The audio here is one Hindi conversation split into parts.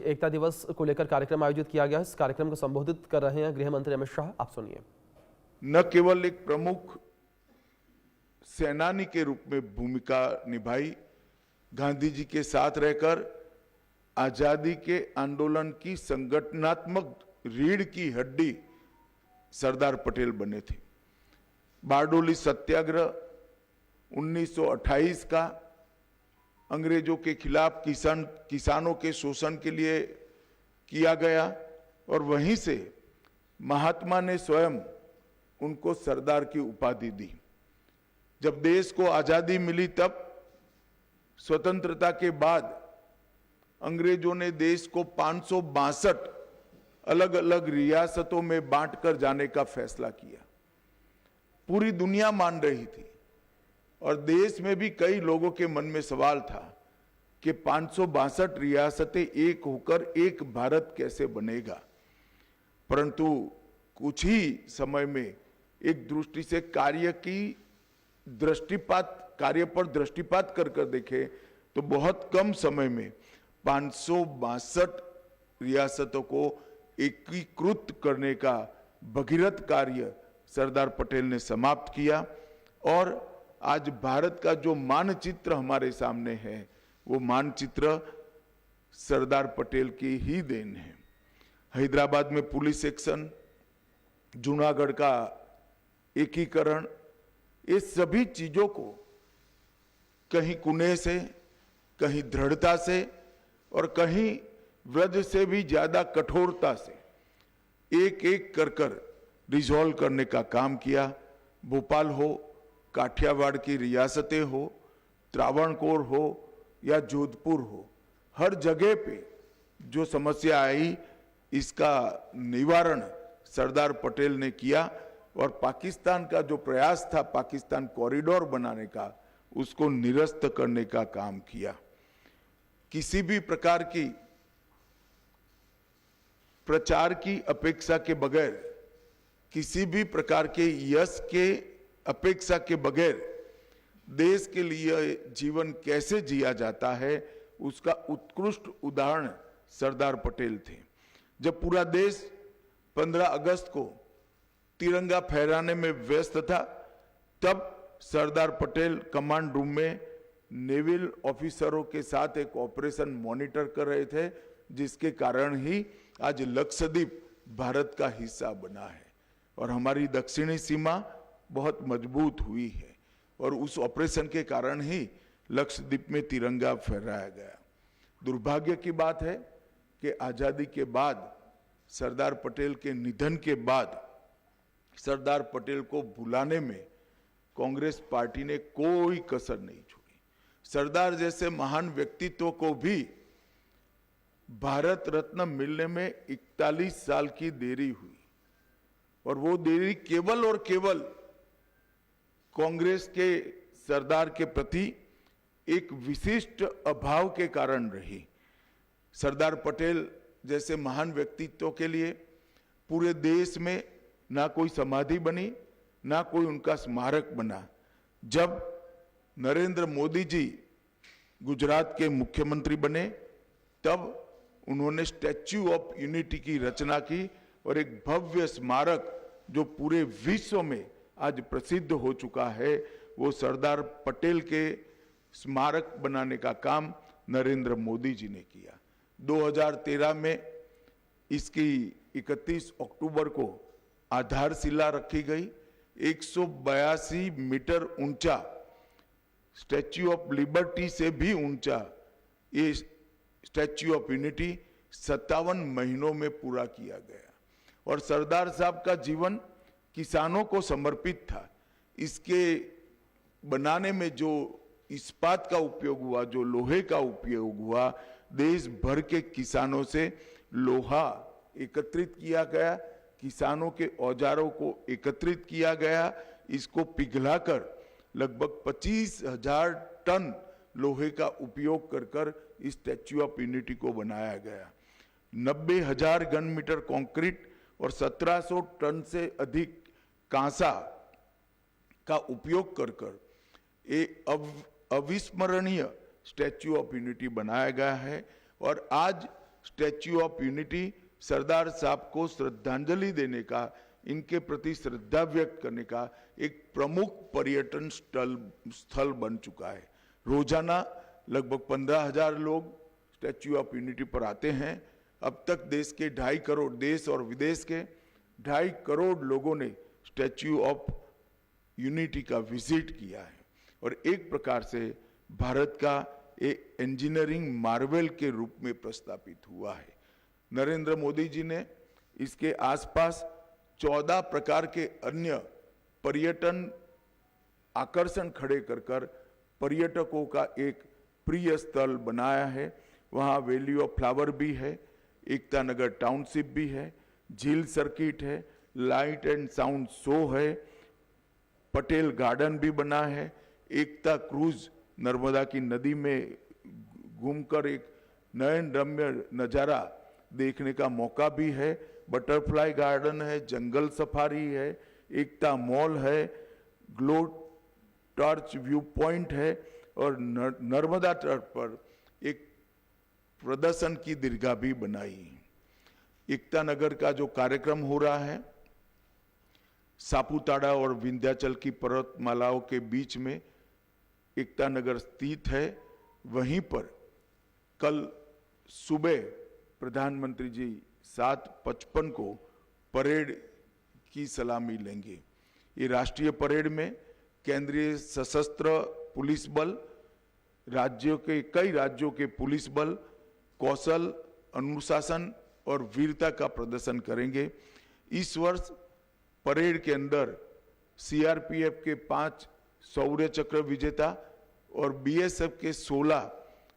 एकता दिवस को लेकर कार्यक्रम आयोजित किया गया। इस कार्यक्रम को संबोधित कर रहे हैं गृह मंत्री अमित शाह, आप सुनिए। न केवल एक प्रमुख सेनानी के रूप में भूमिका निभाई, गांधी जी के साथ रहकर आजादी के आंदोलन की संगठनात्मक रीढ़ की हड्डी सरदार पटेल बने थे। बारडोली सत्याग्रह 1928 का अंग्रेजों के खिलाफ किसानों के शोषण के लिए किया गया और वहीं से महात्मा ने स्वयं उनको सरदार की उपाधि दी। जब देश को आजादी मिली तब स्वतंत्रता के बाद अंग्रेजों ने देश को 562 अलग अलग रियासतों में बांटकर जाने का फैसला किया। पूरी दुनिया मान रही थी और देश में भी कई लोगों के मन में सवाल था कि 562 रियासतें एक होकर एक भारत कैसे बनेगा। परंतु कुछ ही समय में एक दृष्टि से कार्य पर दृष्टिपात कर देखे तो बहुत कम समय में 562 रियासतों को एकीकृत करने का भगीरथ कार्य सरदार पटेल ने समाप्त किया और आज भारत का जो मानचित्र हमारे सामने है वो मानचित्र सरदार पटेल की ही देन है। हैदराबाद में पुलिस एक्शन, जूनागढ़ का एकीकरण, ये सभी चीजों को कहीं कुने से, कहीं दृढ़ता से और कहीं व्रज से भी ज्यादा कठोरता से एक एक कर रिजॉल्व करने का काम किया। भोपाल हो, काठियावाड़ की रियासतें हो, त्रावणकोर हो या जोधपुर हो, हर जगह पे जो समस्या आई इसका निवारण सरदार पटेल ने किया और पाकिस्तान का जो प्रयास था पाकिस्तान कॉरिडोर बनाने का, उसको निरस्त करने का काम किया। किसी भी प्रकार की प्रचार की अपेक्षा के बगैर, किसी भी प्रकार के यश के अपेक्षा के बगैर देश के लिए जीवन कैसे जिया जाता है उसका उत्कृष्ट उदाहरण सरदार पटेल थे। जब पूरा देश 15 अगस्त को तिरंगा फहराने में व्यस्त था तब सरदार पटेल कमांड रूम में नेवल ऑफिसरों के साथ एक ऑपरेशन मॉनिटर कर रहे थे, जिसके कारण ही आज लक्षद्वीप भारत का हिस्सा बना है और हमारी दक्षिणी सीमा बहुत मजबूत हुई है और उस ऑपरेशन के कारण ही लक्षद्वीप में तिरंगा फहराया गया। दुर्भाग्य की बात है कि आजादी के बाद, सरदार पटेल के निधन के बाद सरदार पटेल को भुलाने में कांग्रेस पार्टी ने कोई कसर नहीं छोड़ी। सरदार जैसे महान व्यक्तित्व को भी भारत रत्न मिलने में 41 साल की देरी हुई और वो देरी केवल और केवल कांग्रेस के सरदार के प्रति एक विशिष्ट अभाव के कारण रही। सरदार पटेल जैसे महान व्यक्तित्व के लिए पूरे देश में ना कोई समाधि बनी, ना कोई उनका स्मारक बना। जब नरेंद्र मोदी जी गुजरात के मुख्यमंत्री बने तब उन्होंने स्टैच्यू ऑफ यूनिटी की रचना की और एक भव्य स्मारक जो पूरे विश्व में आज प्रसिद्ध हो चुका है, वो सरदार पटेल के स्मारक बनाने का काम नरेंद्र मोदी जी ने किया। 2013 में इसकी 31 अक्टूबर को आधारशिला रखी गई। 182 मीटर ऊंचा, स्टैच्यू ऑफ लिबर्टी से भी ऊंचा ये स्टैच्यू ऑफ यूनिटी 57 महीनों में पूरा किया गया और सरदार साहब का जीवन किसानों को समर्पित था। इसके बनाने में जो इस्पात का उपयोग हुआ, जो लोहे का उपयोग हुआ, देश भर के किसानों से लोहा एकत्रित किया गया, किसानों के औजारों को एकत्रित किया गया, इसको पिघलाकर लगभग 25,000 टन लोहे का उपयोग कर इस स्टैच्यू ऑफ यूनिटी को बनाया गया। 90,000 घन मीटर कंक्रीट और 1700 टन से अधिक कांसा का उपयोग कर एक अविस्मरणीय स्टैच्यू ऑफ यूनिटी बनाया गया है और आज स्टैच्यू ऑफ यूनिटी सरदार साहब को श्रद्धांजलि देने का, इनके प्रति श्रद्धा व्यक्त करने का एक प्रमुख पर्यटन स्थल बन चुका है। रोजाना लगभग 15,000 लोग स्टैच्यू ऑफ यूनिटी पर आते हैं। अब तक देश के 2.5 करोड़, देश और विदेश के 2.5 करोड़ लोगों ने स्टैच्यू ऑफ यूनिटी का विजिट किया है और एक प्रकार से भारत का एक इंजीनियरिंग मार्वेल के रूप में प्रस्तापित हुआ है। नरेंद्र मोदी जी ने इसके आसपास 14 प्रकार के अन्य पर्यटन आकर्षण खड़े कर पर्यटकों का एक प्रिय स्थल बनाया है। वहाँ वैली ऑफ फ्लावर भी है, एकता नगर टाउनशिप भी है, झील सर्किट है, लाइट एंड साउंड शो है, पटेल गार्डन भी बना है, एकता क्रूज नर्मदा की नदी में घूमकर एक नयन रम्य नज़ारा देखने का मौका भी है, बटरफ्लाई गार्डन है, जंगल सफारी है, एकता मॉल है, ग्लो टॉर्च व्यू पॉइंट है और नर्मदा तट पर एक प्रदर्शन की दीर्घा भी बनाई। एकता नगर का जो कार्यक्रम हो रहा है, सापुतारा और विंध्याचल की पर्वतमालाओं के बीच में एकता नगर स्थित है। वहीं पर कल सुबह प्रधानमंत्री जी 7:55 को परेड की सलामी लेंगे। ये राष्ट्रीय परेड में केंद्रीय सशस्त्र पुलिस बल, कई राज्यों के पुलिस बल कौशल, अनुशासन और वीरता का प्रदर्शन करेंगे। इस वर्ष परेड के अंदर सीआरपीएफ के 5 शौर्य चक्र विजेता और बीएसएफ के 16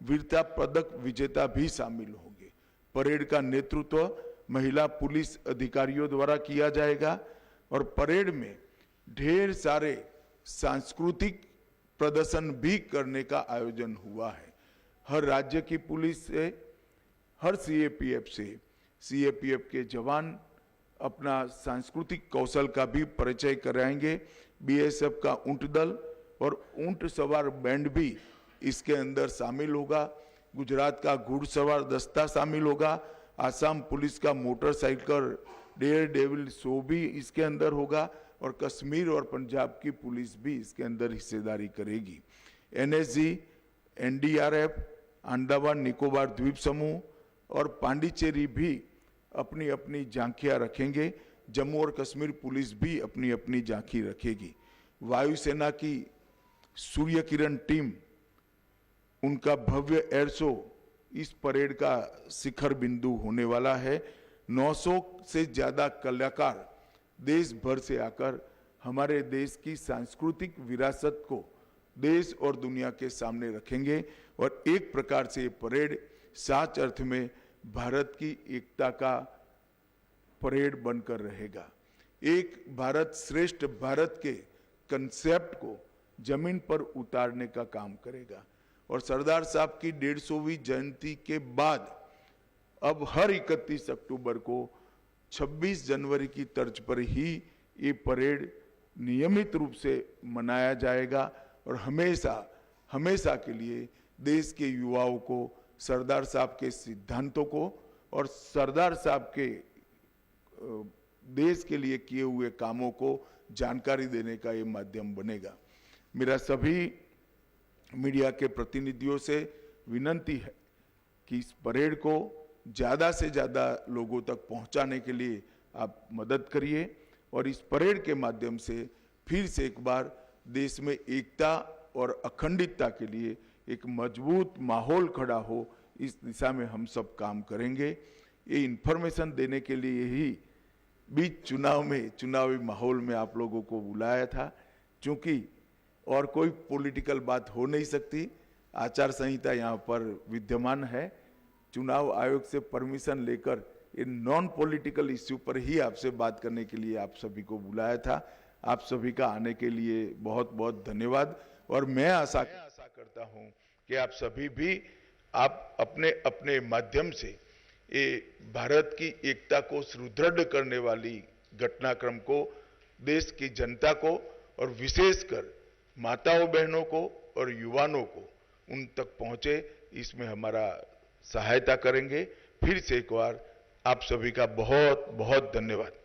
वीरता पदक विजेता भी शामिल होंगे। परेड का नेतृत्व महिला पुलिस अधिकारियों द्वारा किया जाएगा और परेड में ढेर सारे सांस्कृतिक प्रदर्शन भी करने का आयोजन हुआ है। हर राज्य की पुलिस से, हर सीएपीएफ से, सीएपीएफ के जवान अपना सांस्कृतिक कौशल का भी परिचय कराएंगे। बीएसएफ का ऊंट दल और ऊंट सवार बैंड भी इसके अंदर शामिल होगा। गुजरात का घुड़सवार दस्ता शामिल होगा। आसाम पुलिस का मोटरसाइकिल डेयर डेविल शो भी इसके अंदर होगा और कश्मीर और पंजाब की पुलिस भी इसके अंदर हिस्सेदारी करेगी। एनएसजी, एनडीआरएफ, अंडमान निकोबार द्वीप समूह और पांडिचेरी भी अपनी अपनी झांकियां रखेंगे। जम्मू और कश्मीर पुलिस भी अपनी अपनी झांकी रखेगी। वायुसेना की सूर्य किरण टीम, उनका भव्य एयर शो इस परेड का शिखर बिंदु होने वाला है। 900 से ज्यादा कलाकार देश भर से आकर हमारे देश की सांस्कृतिक विरासत को देश और दुनिया के सामने रखेंगे और एक प्रकार से ये परेड सच अर्थ में भारत की एकता का परेड बनकर रहेगा। एक भारत श्रेष्ठ भारत के कंसेप्ट को जमीन पर उतारने का काम करेगा और सरदार साहब की 150वीं जयंती के बाद अब हर 31 अक्टूबर को 26 जनवरी की तर्ज पर ही ये परेड नियमित रूप से मनाया जाएगा और हमेशा हमेशा के लिए देश के युवाओं को सरदार साहब के सिद्धांतों को और सरदार साहब के देश के लिए किए हुए कामों को जानकारी देने का ये माध्यम बनेगा। मेरा सभी मीडिया के प्रतिनिधियों से विनती है कि इस परेड को ज़्यादा से ज़्यादा लोगों तक पहुंचाने के लिए आप मदद करिए और इस परेड के माध्यम से फिर से एक बार देश में एकता और अखंडितता के लिए एक मजबूत माहौल खड़ा हो, इस दिशा में हम सब काम करेंगे। ये इन्फॉर्मेशन देने के लिए ही बीच चुनावी माहौल में आप लोगों को बुलाया था, क्योंकि और कोई पॉलिटिकल बात हो नहीं सकती। आचार संहिता यहाँ पर विद्यमान है। चुनाव आयोग से परमिशन लेकर इन नॉन पॉलिटिकल इश्यू पर ही आपसे बात करने के लिए आप सभी को बुलाया था। आप सभी का आने के लिए बहुत बहुत धन्यवाद और मैं आशा करता हूं कि आप सभी भी आप अपने अपने माध्यम से ये भारत की एकता को सुदृढ़ करने वाली घटनाक्रम को देश की जनता को और विशेषकर माताओं बहनों को और युवाओं को उन तक पहुंचे, इसमें हमारा सहायता करेंगे। फिर से एक बार आप सभी का बहुत बहुत धन्यवाद।